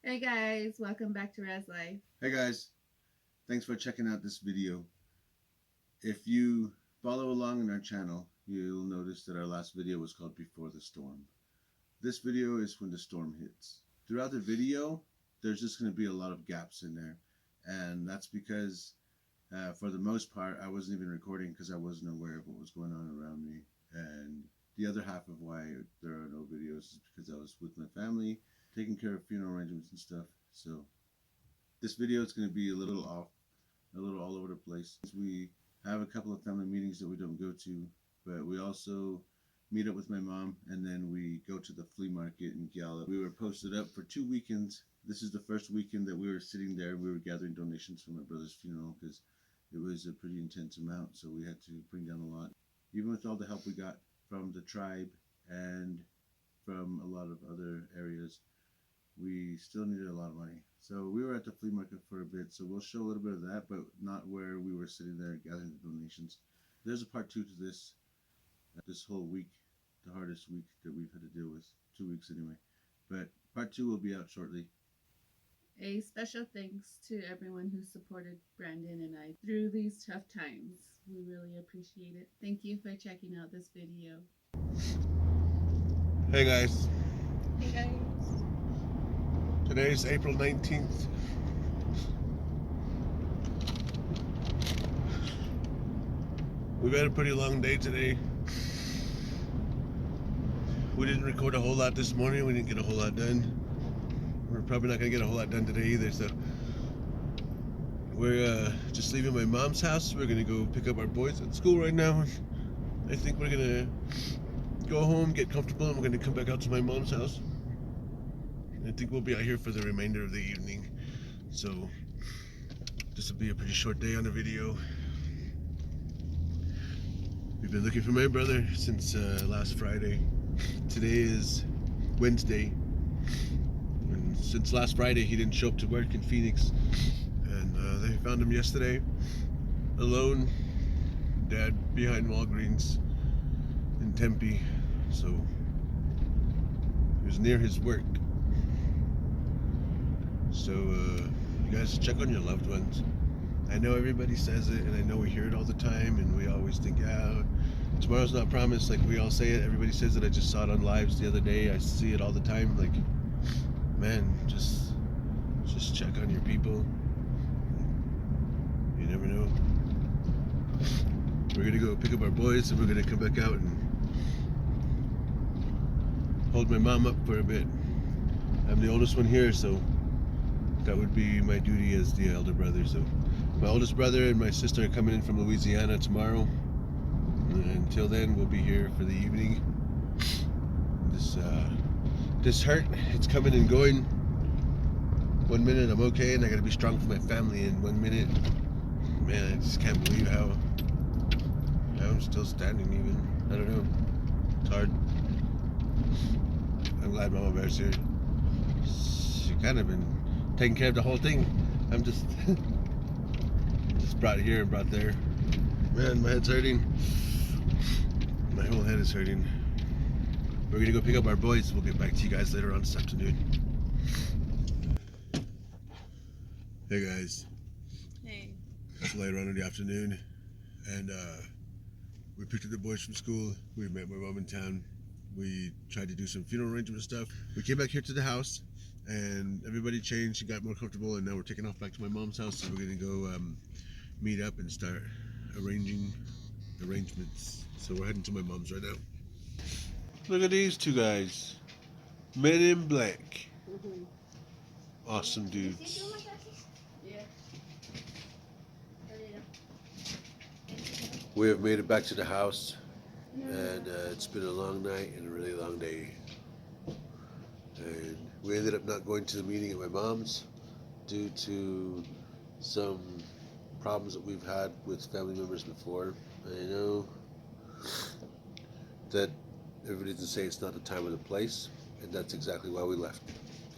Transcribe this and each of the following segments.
Hey guys, welcome back to Res Life. Hey guys, thanks for checking out this video. If you follow along in our channel, you'll notice that our last video was called Before the Storm. This video is when the storm hits. Throughout the video, there's just going to be a lot of gaps in there. And that's because, for the most part, I wasn't even recording because I wasn't aware of what was going on around me. And the other half of why there are no videos is because I was with my family, taking care of funeral arrangements and stuff. So this video is going to be a little off, a little all over the place. We have a couple of family meetings that we don't go to, but we also meet up with my mom, and then we go to the flea market in Gallup. We were posted up for 2 weekends. This is the first weekend that we were sitting there. We were gathering donations for my brother's funeral because it was a pretty intense amount, so we had to bring down a lot. Even with all the help we got from the tribe and from a lot of other areas, we still needed a lot of money. So we were at the flea market for a bit, so we'll show a little bit of that, but not where we were sitting there gathering the donations. There's a part two to this whole week, the hardest week that we've had to deal with, 2 weeks anyway. But part two will be out shortly. A special thanks to everyone who supported Brandon and I through these tough times. We really appreciate it. Thank you for checking out this video. Hey guys, Hey guys. today is April 19th. We've had a pretty long day today. We didn't record a whole lot this morning. We didn't get a whole lot done. We're probably not going to get a whole lot done today either, so we're just leaving my mom's house. We're going to go pick up our boys at school right now. I think we're going to go home, get comfortable, and we're going to come back out to my mom's house. I think we'll be out here for the remainder of the evening. So this will be a pretty short day on the video. We've been looking for my brother since last Friday. Today is Wednesday. And since last Friday, he didn't show up to work in Phoenix. And they found him yesterday, alone, dead behind Walgreens in Tempe. So he was near his work. So you guys check on your loved ones. I know everybody says it, and I know we hear it all the time, and we always think, yeah, tomorrow's not promised. Like we all say it, everybody says it. I just saw it on lives the other day. I see it all the time. Like, man, just check on your people. You never know. We're gonna go pick up our boys, and we're gonna come back out and hold my mom up for a bit. I'm the oldest one here, so that would be my duty as the elder brother. So my oldest brother and my sister are coming in from Louisiana tomorrow. And until then, we'll be here for the evening. This hurt, it's coming and going. 1 minute I'm okay, and I gotta be strong for my family. And 1 minute, man, I just can't believe how I'm still standing. Even I don't know. It's hard. I'm glad Mama Bear's here. She kind of been taking care of the whole thing. I'm just brought here and brought there. Man, my head's hurting. My whole head is hurting. We're gonna go pick up our boys. We'll get back to you guys later on this afternoon. Hey guys. Hey. It's later on in the afternoon, and we picked up the boys from school. We met my mom in town. We tried to do some funeral arrangement stuff. We came back here to the house, and everybody changed and got more comfortable, and now we're taking off back to my mom's house. So we're gonna go meet up and start arrangements. So we're heading to my mom's right now. Look at these two guys, men in black. Awesome dudes. We have made it back to the house, and it's been a long night and a really long day. And we ended up not going to the meeting at my mom's due to some problems that we've had with family members before. I know that everybody can say it's not the time or the place, and that's exactly why we left,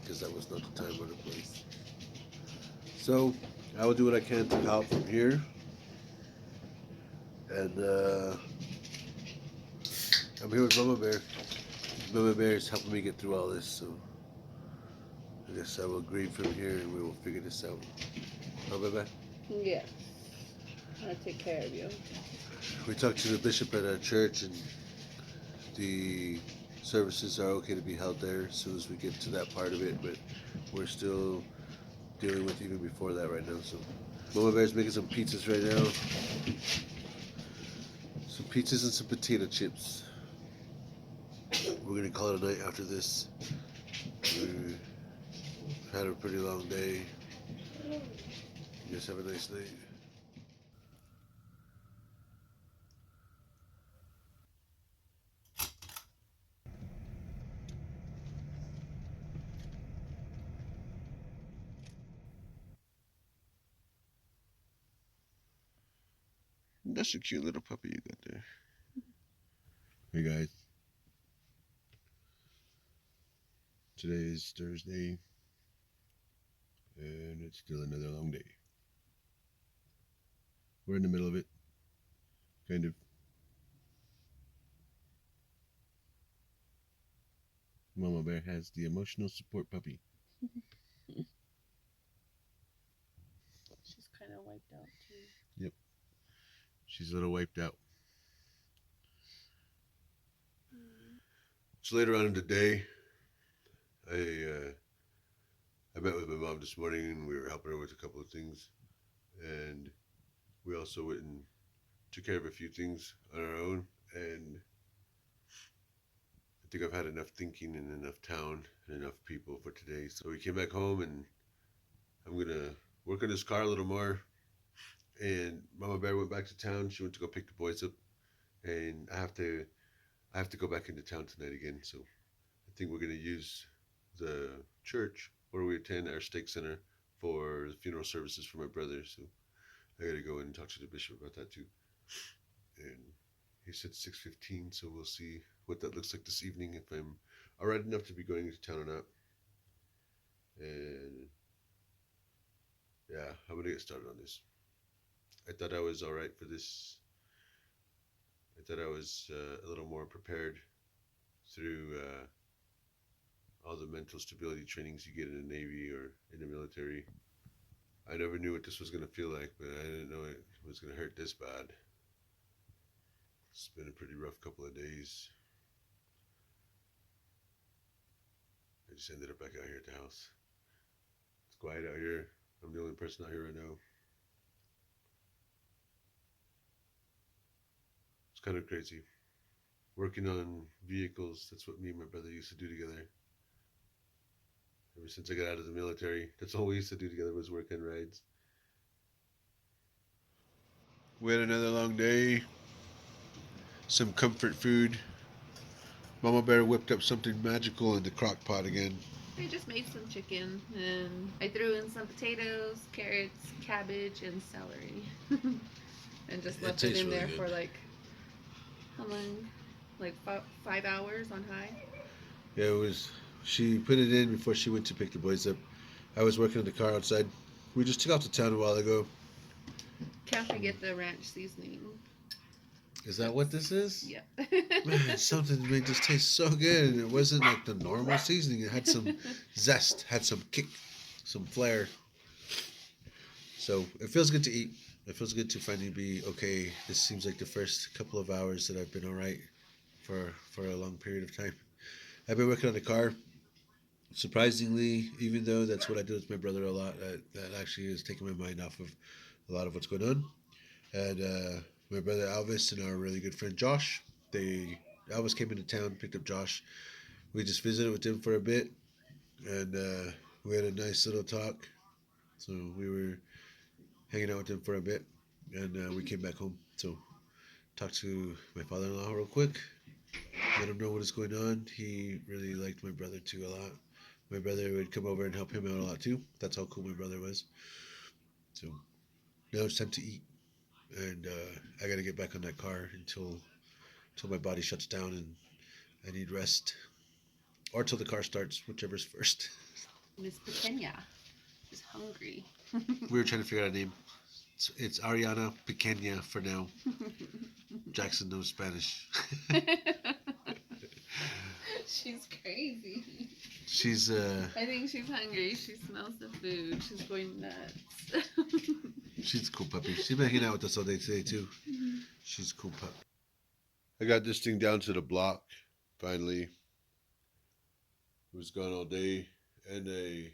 because that was not the time or the place. So I will do what I can to help from here, and I'm here with Mama Bear. Mama Bear is helping me get through all this, so I guess I will grieve from here and we will figure this out. Oh, bye-bye. Yes. I'll take care of you. We talked to the bishop at our church, and the services are okay to be held there as soon as we get to that part of it, but we're still dealing with even before that right now. So Mama Bear's making some pizzas right now. Some pizzas and some potato chips. We're gonna call it a night after this. We had a pretty long day. You guys have a nice night. That's a cute little puppy you got there. Hey guys. Today is Thursday, and it's still another long day. We're in the middle of it, kind of. Mama Bear has the emotional support puppy. She's kind of wiped out too. Yep. She's a little wiped out. It's later on in the day. I met with my mom this morning and we were helping her with a couple of things. And we also went and took care of a few things on our own. And I think I've had enough thinking and enough town and enough people for today. So we came back home and I'm going to work on this car a little more. And Mama Bear went back to town. She went to go pick the boys up. And I have to go back into town tonight again. So I think we're going to use the church where we attend our stake center for the funeral services for my brother. So I got to go and talk to the bishop about that too. And he said 6:15, so we'll see what that looks like this evening, if I'm all right enough to be going into town or not. And yeah, I'm gonna get started on this. I thought I was all right for this. I thought I was a little more prepared through all the mental stability trainings you get in the Navy or in the military. I never knew what this was going to feel like, but I didn't know it was going to hurt this bad. It's been a pretty rough couple of days. I just ended up back out here at the house. It's quiet out here. I'm the only person out here right now. It's kind of crazy. Working on vehicles, that's what me and my brother used to do together. Ever since I got out of the military, that's all we used to do together was work on rides. We had another long day. Some comfort food. Mama Bear whipped up something magical in the crock pot again. I just made some chicken and I threw in some potatoes, carrots, cabbage, and celery. And just left it in really there good. for like, how long? Like 5 hours on high? Yeah, it was. She put it in before she went to pick the boys up. I was working on the car outside. We just took off to town a while ago. Can't forget the ranch seasoning. Is that what this is? Yeah. Man, something made this taste so good, and it wasn't like the normal seasoning. It had some zest, had some kick, some flair. So it feels good to eat. It feels good to finally be okay. This seems like the first couple of hours that I've been all right for a long period of time. I've been working on the car. Surprisingly, even though that's what I do with my brother a lot, that actually is taking my mind off of a lot of what's going on. And my brother Alvis and our really good friend Josh, Alvis came into town, picked up Josh. We just visited with him for a bit, and we had a nice little talk. So we were hanging out with him for a bit, and we came back home. So talked to my father-in-law real quick, let him know what is going on. He really liked my brother too a lot. My brother would come over and help him out a lot too. That's how cool my brother was. So now it's time to eat, and I got to get back on that car until my body shuts down and I need rest, or till the car starts, whichever's first. Miss Pequeña is hungry. We were trying to figure out a name. It's Ariana Pequeña for now. Jackson knows Spanish. She's crazy. She's I think she's hungry. She smells the food. She's going nuts. she's a cool puppy. She's been hanging out with us all day today too. She's a cool pup. I got this thing down to the block finally. It was gone all day, and I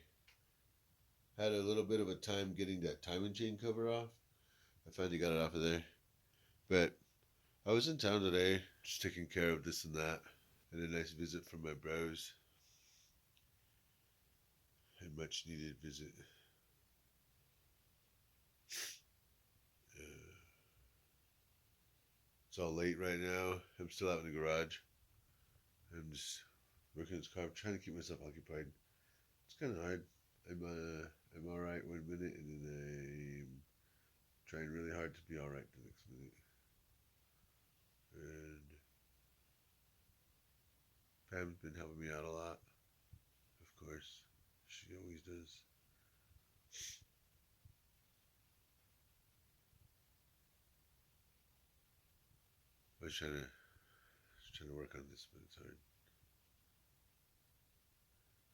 had a little bit of a time getting that timing chain cover off. I finally got it off of there. But I was in town today, just taking care of this and that, and a nice visit from my brows. A much needed visit. It's all late right now. I'm still out in the garage. I'm just working on this car. I'm trying to keep myself occupied. It's kind of hard. I'm all right 1 minute, and then I'm trying really hard to be all right the next minute. And Pam's been helping me out a lot, of course. She always does. I was trying to work on this, but it's hard.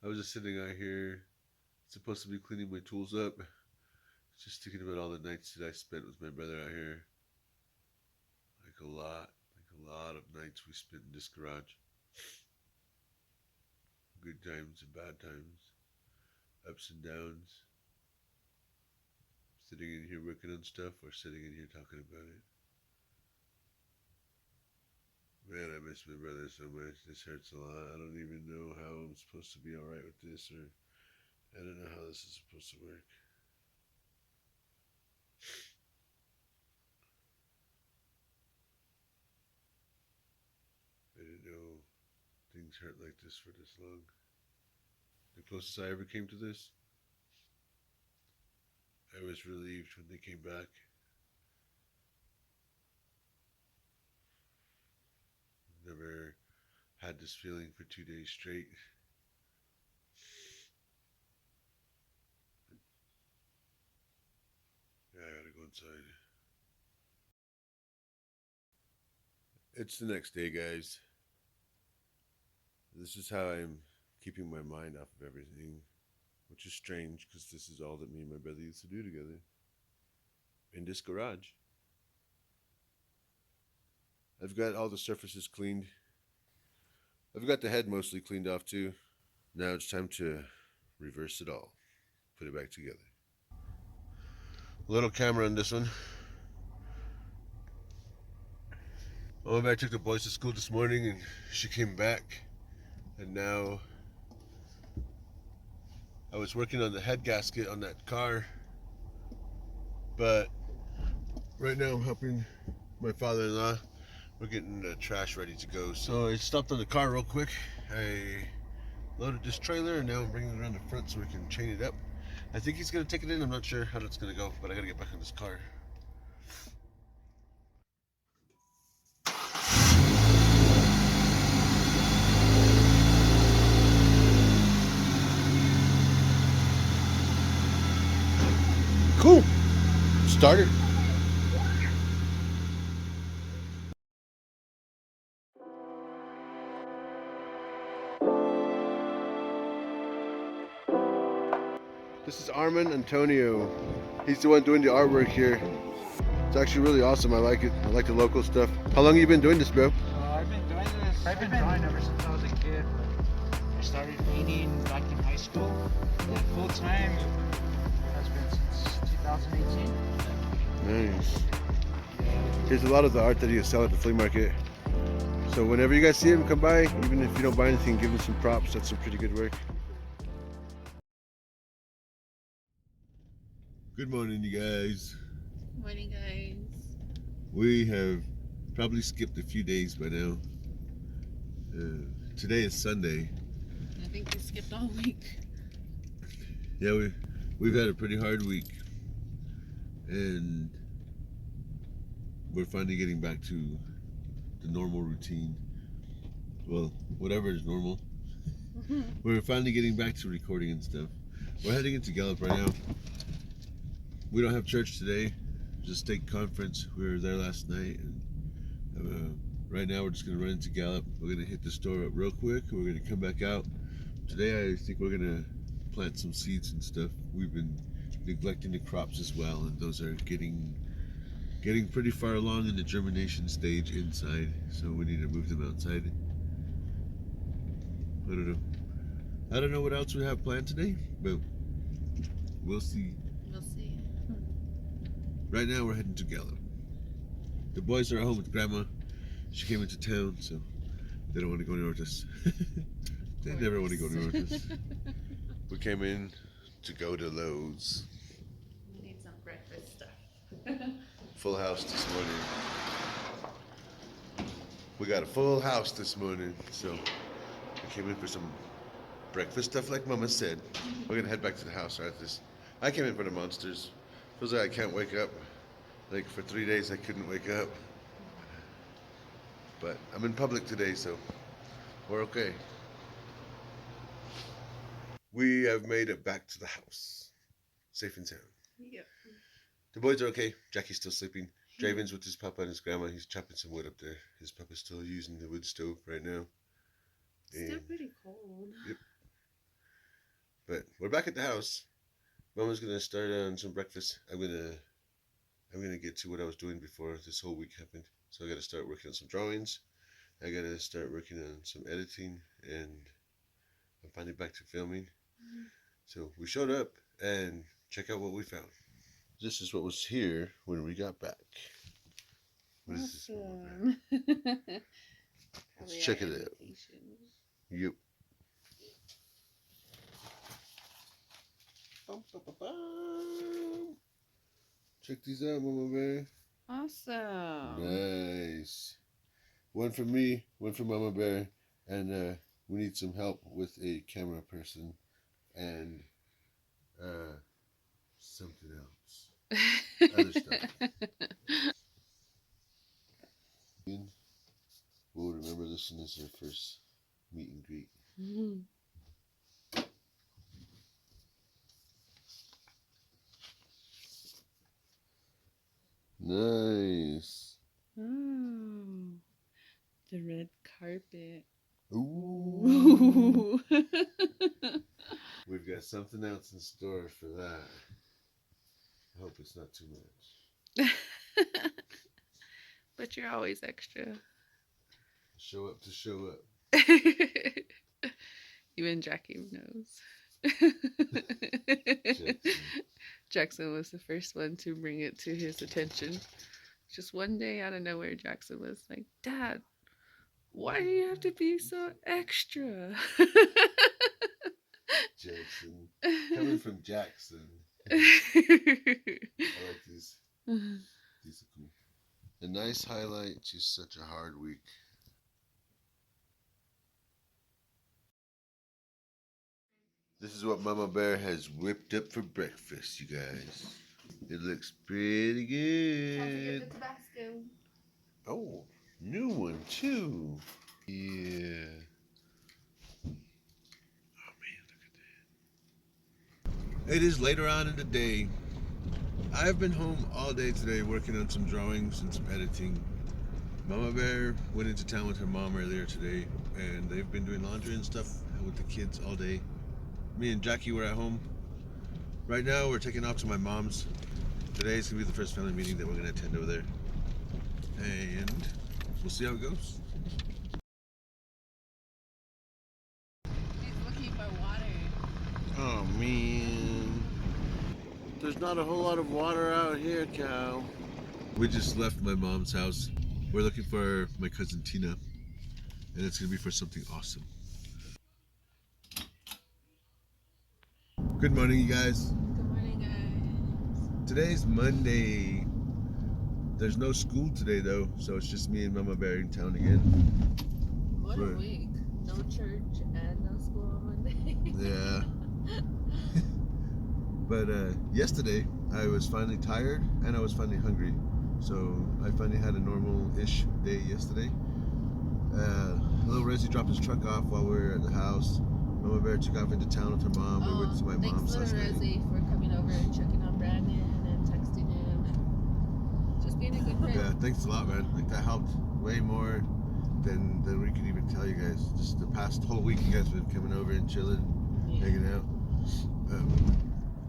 I was just sitting out here, supposed to be cleaning my tools up. Just thinking about all the nights that I spent with my brother out here. Like a lot of nights we spent in this garage. Good times and bad times, ups and downs. Sitting in here working on stuff or sitting in here talking about it. Man, I miss my brother so much. This hurts a lot. I don't even know how I'm supposed to be alright with this, or I don't know how this is supposed to work. I didn't know things hurt like this for this long. The closest I ever came to this, I was relieved when they came back. Never had this feeling for 2 days straight. Yeah, I gotta go inside. It's the next day, guys. This is how I'm keeping my mind off of everything, which is strange because this is all that me and my brother used to do together in this garage. I've got all the surfaces cleaned. I've got the head mostly cleaned off too. Now it's time to reverse it all. Put it back together. Little camera on this one. I took the boys to school this morning and she came back. And now I was working on the head gasket on that car. But right now I'm helping my father-in-law. We're getting the trash ready to go. So I stopped on the car real quick. I loaded this trailer and now I'm bringing it around the front so we can chain it up. I think he's gonna take it in. I'm not sure how that's gonna go, but I gotta get back on this car. Cool. Started. This is Armin Antonio. He's the one doing the artwork here. It's actually really awesome. I like it. I like the local stuff. How long have you been doing this, bro? I've been doing this. I've been drawing ever since I was a kid. I started painting back in high school. And full time has been since 2018. Nice. Here's a lot of the art that you sell at the flea market. So whenever you guys see him, come by. Even if you don't buy anything, give him some props. That's some pretty good work. Good morning, you guys. Morning, guys. We have probably skipped a few days by now. Today is Sunday. I think we skipped all week. Yeah, we've had a pretty hard week, and we're finally getting back to the normal routine. Well, whatever is normal. We're finally getting back to recording and stuff. We're heading into Gallup right now. We don't have church today, just state conference. We were there last night and right now we're just gonna run into Gallup. We're gonna hit the store up real quick. We're gonna come back out. Today I think we're gonna plant some seeds and stuff. We've been neglecting the crops as well, and those are getting pretty far along in the germination stage inside, so we need to move them outside. I don't know what else we have planned today, but we'll see. We'll see. Right now we're heading to Gallup. The boys are at home with Grandma. She came into town, so they don't want to go anywhere with us. They never want to go anywhere with us. We came in to go to Lowe's. We need some breakfast stuff. Full house this morning. We got a full house this morning, so we came in for some breakfast stuff like Mama said. We're gonna head back to the house after this. I came in for the monsters. Feels like I can't wake up. Like for 3 days I couldn't wake up. But I'm in public today, so we're okay. We have made it back to the house. Safe and sound. Yep. The boys are okay. Jackie's still sleeping. Draven's with his papa and his grandma. He's chopping some wood up there. His papa's still using the wood stove right now. Still pretty cold. Yep. But we're back at the house. Mama's gonna start on some breakfast. I'm gonna get to what I was doing before this whole week happened. So I gotta start working on some drawings. I gotta start working on some editing, and I'm finally back to filming. So we showed up and check out what we found. This is what was here when we got back. What is this? Awesome. Let's check it out. Yep. Check these out, Mama Bear. Awesome. Nice. One for me, one for Mama Bear, and we need some help with a camera person and something else. Other stuff. We'll remember this one as our first meet and greet. Mm-hmm. Nice. Oh, the red carpet. Ooh. We've got something else in store for that. I hope it's not too much. But you're always extra. Show up to show up. Even Jackie knows. Jackson. Jackson was the first one to bring it to his attention. Just one day out of nowhere, Jackson was like, "Dad, why do you have to be so extra?" Jackson. Coming from Jackson. I like these. These are cool. A nice highlight to such a hard week. This is what Mama Bear has whipped up for breakfast, you guys. It looks pretty good. Tabasco. Oh, new one too. Yeah. Oh man, look at that. It is later on in the day. I've been home all day today working on some drawings and some editing. Mama Bear went into town with her mom earlier today, and they've been doing laundry and stuff with the kids all day. Me and Jackie were at home. Right now we're taking off to my mom's. Today's gonna be the first family meeting that we're gonna attend over there. And we'll see how it goes. He's looking for water. Oh man. There's not a whole lot of water out here, Cal. We just left my mom's house. We're looking for my cousin Tina. And it's gonna be for something awesome. Good morning, you guys. Good morning, guys. Today's Monday. There's no school today though, so it's just me and Mama Bear in town again. What a week. No church and no school on Monday. Yeah. But yesterday I was finally tired and I was finally hungry. So I finally had a normal-ish day yesterday. Little Rezzy dropped his truck off while we were at the house. Mama Bear took off into town with her mom. We went to my mom's last night. Thanks, Little Rezzy, for coming over and checking on Brandon and texting him and just being a good friend. Yeah, thanks a lot, man. Like that helped way more then we could even tell you guys. Just the past whole week, you guys have been coming over and chilling, hanging out.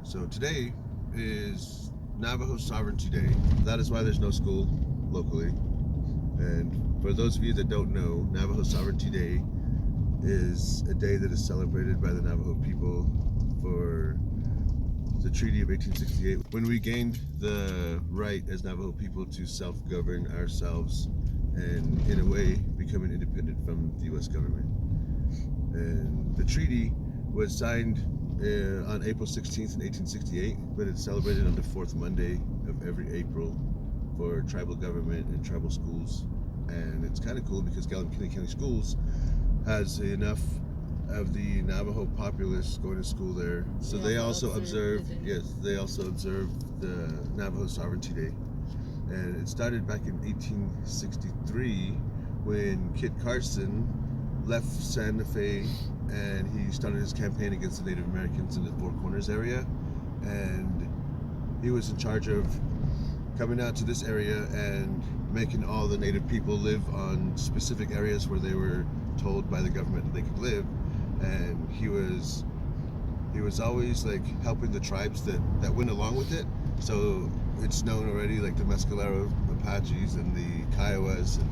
So today is Navajo Sovereignty Day. That is why there's no school locally. And for those of you that don't know, Navajo Sovereignty Day is a day that is celebrated by the Navajo people for the Treaty of 1868, when we gained the right as Navajo people to self-govern ourselves and, in a way, becoming independent from the U.S. government. And the treaty was signed on April 16th in 1868, but it's celebrated on the fourth Monday of every April for tribal government and tribal schools. And it's kind of cool because Gallup-McKinley County Schools has enough of the Navajo populace going to school there, so they also observe. Yes, they also observe the Navajo Sovereignty Day, and it started back in 1863 when Kit Carson left Santa Fe and he started his campaign against the Native Americans in the Four Corners area, and he was in charge of coming out to this area and making all the Native people live on specific areas where they were told by the government that they could live. And he was always like helping the tribes that went along with it. So it's known already, like the Mescalero Apaches and the Kiowas, and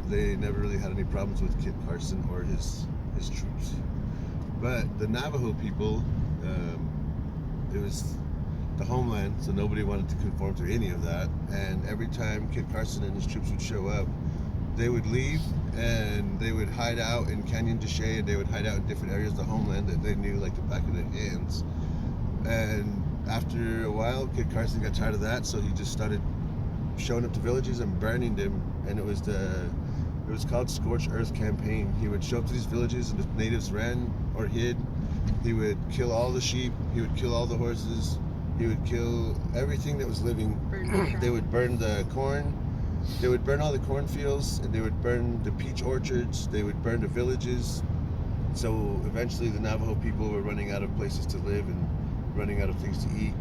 they never really had any problems with Kit Carson or his troops. But the Navajo people, it was the homeland, so nobody wanted to conform to any of that. And every time Kit Carson and his troops would show up, they would leave and they would hide out in Canyon de Chelly, and they would hide out in different areas of the homeland that they knew like the back of their hands. And after a while, Kit Carson got tired of that, so he just started showing up to villages and burning them. And it was called Scorched Earth Campaign. He would show up to these villages and the natives ran or hid. He would kill all the sheep, he would kill all the horses, he would kill everything that was living. They would burn the corn. They would burn all the cornfields, and they would burn the peach orchards. They would burn the villages. So eventually the Navajo people were running out of places to live and running out of things to eat.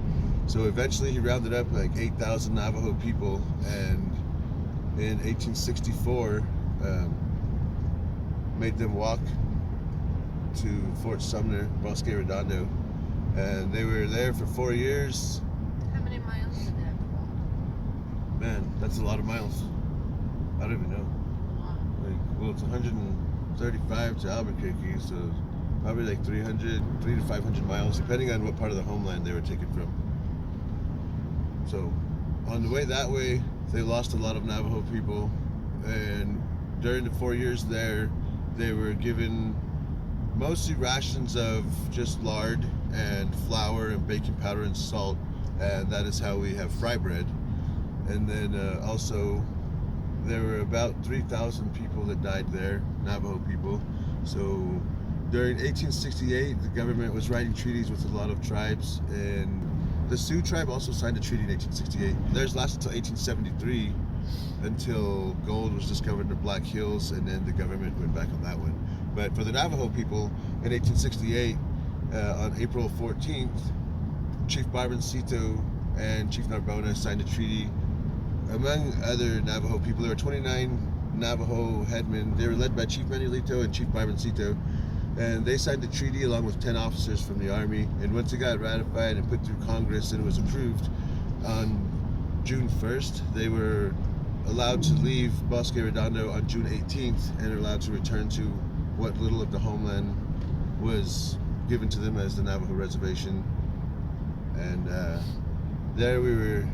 So eventually he rounded up like 8,000 Navajo people, and in 1864 made them walk to Fort Sumner, Bosque Redondo, and they were there for 4 years. How many miles did they have to walk? Man, that's a lot of miles. I don't even know. Well, it's 135 to Albuquerque, so probably like 300 to 500 miles, depending on what part of the homeland they were taken from. So, on the way that way, they lost a lot of Navajo people, and during the 4 years there, they were given mostly rations of just lard and flour and baking powder and salt, and that is how we have fry bread. And then also there were about 3,000 people that died there, Navajo people. So during 1868, the government was writing treaties with a lot of tribes, and the Sioux tribe also signed a treaty in 1868. Theirs lasted until 1873, until gold was discovered in the Black Hills, and then the government went back on that one. But for the Navajo people, in 1868, on April 14th, Chief Barboncito and Chief Narbona signed a treaty. Among other Navajo people, there were 29 Navajo headmen. They were led by Chief Manuelito and Chief Barboncito, and they signed the treaty along with 10 officers from the Army. And once it got ratified and put through Congress and it was approved, on June 1st, they were allowed to leave Bosque Redondo on June 18th and are allowed to return to what little of the homeland was given to them as the Navajo reservation. And there we were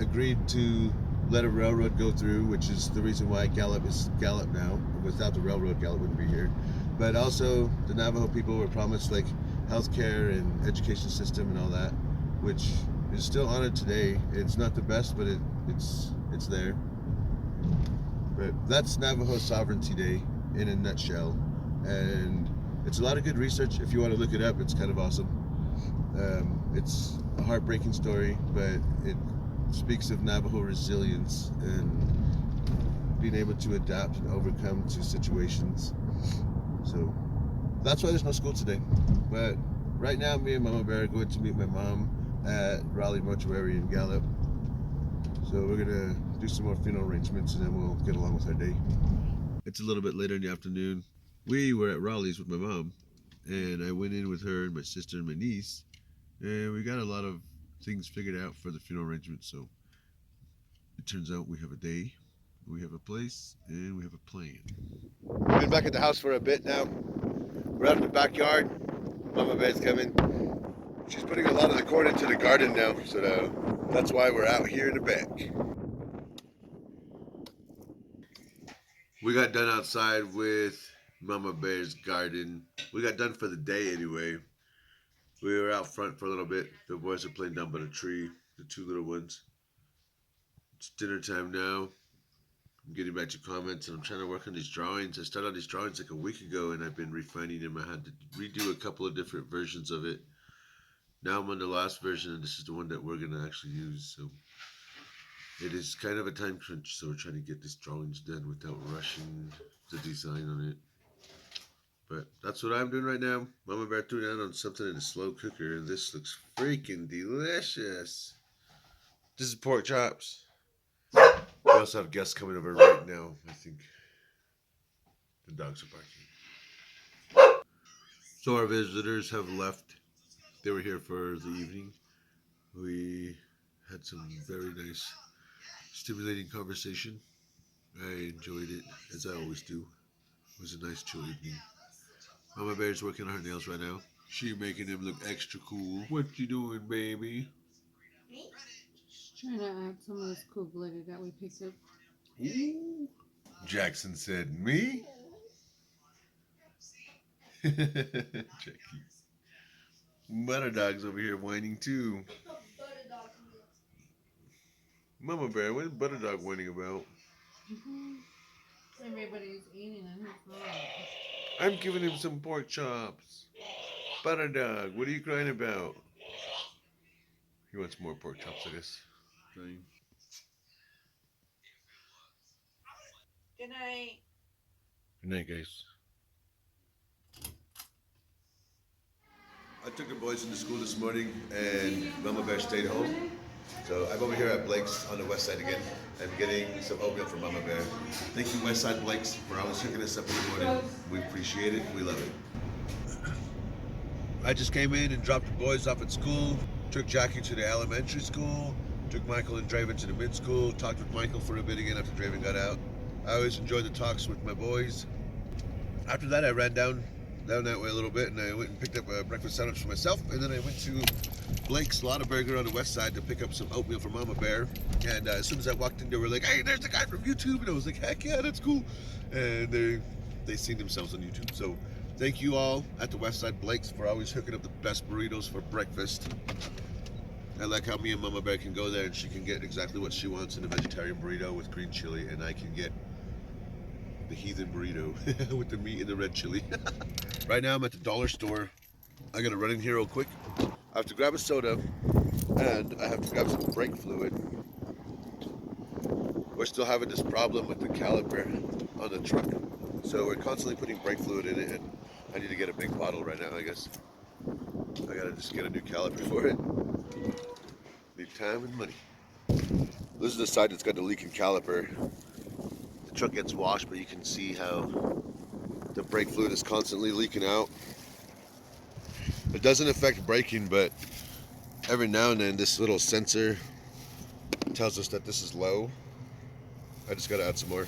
agreed to let a railroad go through, which is the reason why Gallup is Gallup now. Without the railroad, Gallup wouldn't be here. But also the Navajo people were promised like healthcare and education system and all that, which is still on it today. It's not the best, but it's there. But that's Navajo Sovereignty Day in a nutshell, and it's a lot of good research. If you want to look it up, it's kind of awesome. It's a heartbreaking story, but it speaks of Navajo resilience and being able to adapt and overcome to situations. So that's why there's no school today. But right now, me and Mama Bear are going to meet my mom at Raleigh Mortuary in Gallup. So we're gonna do some more funeral arrangements, and then we'll get along with our day. It's a little bit later in the afternoon. We were at Raleigh's with my mom, and I went in with her and my sister and my niece, and we got a lot of things figured out for the funeral arrangement. So it turns out we have a day, we have a place, and we have a plan. We've been back at the house for a bit now. We're out in the backyard. Mama Bear's coming. She's putting a lot of the corn into the garden now, so that's why we're out here in the back. We got done outside with Mama Bear's garden. We got done for the day anyway. We were out front for a little bit. The boys are playing down by the tree, the two little ones. It's dinner time now. I'm getting back to comments, and I'm trying to work on these drawings. I started on these drawings like a week ago, and I've been refining them. I had to redo a couple of different versions of it. Now I'm on the last version, and this is the one that we're going to actually use. So it is kind of a time crunch, so we're trying to get these drawings done without rushing the design on it. But that's what I'm doing right now. Mama Bear threw down on something in a slow cooker, and this looks freaking delicious. This is pork chops. We also have guests coming over right now. I think the dogs are barking. So our visitors have left. They were here for the evening. We had some very nice, stimulating conversation. I enjoyed it, as I always do. It was a nice, chill evening. Mama Bear's working on her nails right now. She's making them look extra cool. What you doing, baby? Just trying to add some of this cool glitter that we picked up. Ooh. Jackson said, me? Jackie. Butter Dog's over here whining too. Mama Bear, what is Butter Dog whining about? Everybody's eating and he's not. I'm giving him some pork chops. Butter Dog, what are you crying about? He wants more pork chops, I guess. Crying. Good night. Good night, guys. I took the boys into school this morning, and Mama Bear stayed home. So I'm over here at Blake's on the west side again. I'm getting some oatmeal from Mama Bear. Thank you, West Side Blake's, for always hooking us up in the morning. We appreciate it. We love it. I just came in and dropped the boys off at school. Took Jackie to the elementary school. Took Michael and Draven to the mid school. Talked with Michael for a bit again after Draven got out. I always enjoy the talks with my boys. After that, I ran down that way a little bit, and I went and picked up a breakfast sandwich for myself, and then I went to Blake's Burger on the west side to pick up some oatmeal for Mama Bear. And as soon as I walked in, they were like, hey, there's the guy from YouTube, and I was like, heck yeah, that's cool. And they seen themselves on YouTube. So thank you all at the west side Blake's for always hooking up the best burritos for breakfast. I like how me and Mama Bear can go there and she can get exactly what she wants in a vegetarian burrito with green chili, and I can get the heathen burrito with the meat and the red chili. Right now I'm at the dollar store. I gotta run in here real quick. I have to grab a soda, and I have to grab some brake fluid. We're still having this problem with the caliper on the truck, so we're constantly putting brake fluid in it, and I need to get a big bottle right now, I guess. I gotta just get a new caliper for it. Need time and money. This is the side that's got the leaking caliper. The truck gets washed, but you can see how the brake fluid is constantly leaking out. It doesn't affect braking, but every now and then this little sensor tells us that this is low. I just gotta add some more.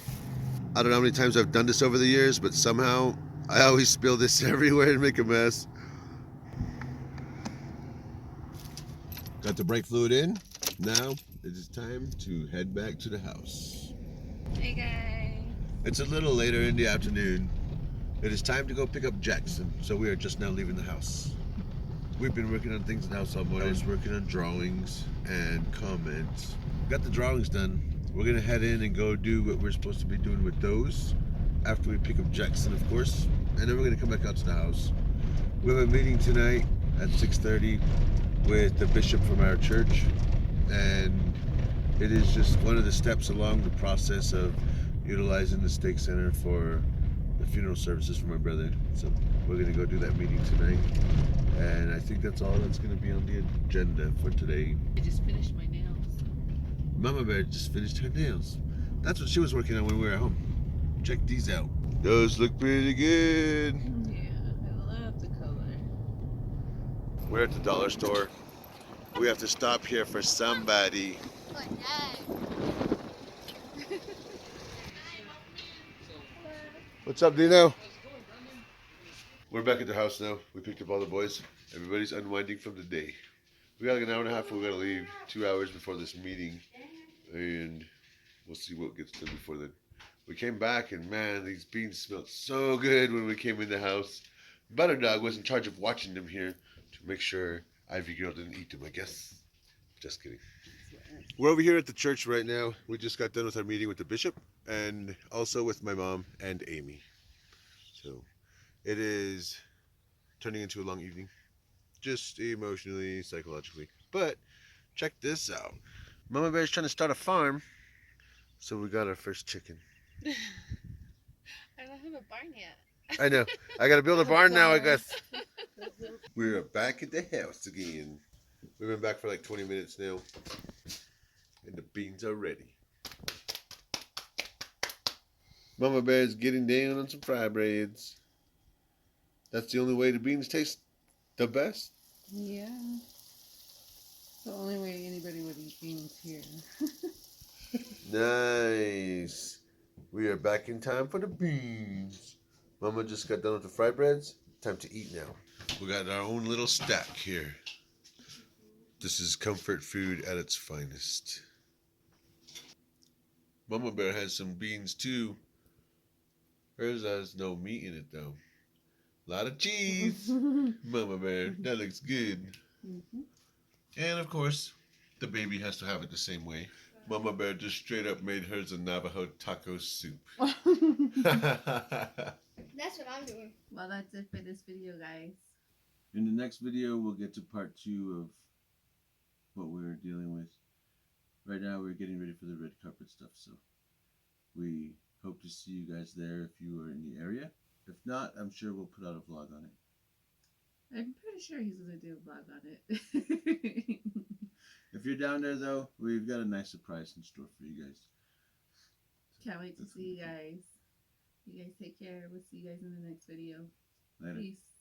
I don't know how many times I've done this over the years, but somehow I always spill this everywhere and make a mess. Got the brake fluid in. Now it is time to head back to the house. Hey guys. It's a little later in the afternoon. It is time to go pick up Jackson, so we are just now leaving the house. We've been working on things in the house all morning. I was working on drawings and comments. Got the drawings done. We're gonna head in and go do what we're supposed to be doing with those after we pick up Jackson, of course, and then we're gonna come back out to the house. We have a meeting tonight at 6:30 with the bishop from our church, and it is just one of the steps along the process of utilizing the stake center for the funeral services for my brother. So we're gonna go do that meeting tonight, and I think that's all that's gonna be on the agenda for today. I just finished my nails. Mama Bear just finished her nails. That's what she was working on when we were at home. Check these out. Those look pretty good. Yeah, I love the color. We're at the dollar store. We have to stop here for somebody. What's up, Dino? We're back at the house now. We picked up all the boys. Everybody's unwinding from the day. We got like an hour and a half. We're gonna leave 2 hours before this meeting, and we'll see what gets done before then. We came back, and man, these beans smelled so good when we came in the house. Butter Dog was in charge of watching them here to make sure Ivy Girl didn't eat them, I guess. Just kidding. We're over here at the church right now. We just got done with our meeting with the bishop and also with my mom and Amy. So it is turning into a long evening, just emotionally, psychologically. But check this out. Mama Bear's trying to start a farm, so we got our first chicken. I don't have a barn yet. I know. I gotta build a barn now, I guess. We're back at the house again. We've been back for like 20 minutes now. And the beans are ready. Mama Bear's getting down on some fry breads. That's the only way the beans taste the best. Yeah. The only way anybody would eat beans here. Nice. We are back in time for the beans. Mama just got done with the fry breads. Time to eat now. We got our own little stack here. This is comfort food at its finest. Mama Bear has some beans too. Hers has no meat in it though. A lot of cheese. Mama Bear, that looks good. And of course, the baby has to have it the same way. Mama Bear just straight up made hers a Navajo taco soup. That's what I'm doing. Well, that's it for this video, guys. In the next video, we'll get to part 2 of what we're dealing with. Right now, we're getting ready for the red carpet stuff, so we hope to see you guys there if you are in the area. If not, I'm sure we'll put out a vlog on it. I'm pretty sure he's gonna do a vlog on it. If you're down there, though, we've got a nice surprise in store for you guys. Can't wait to see you guys. You guys take care. We'll see you guys in the next video. Later. Peace.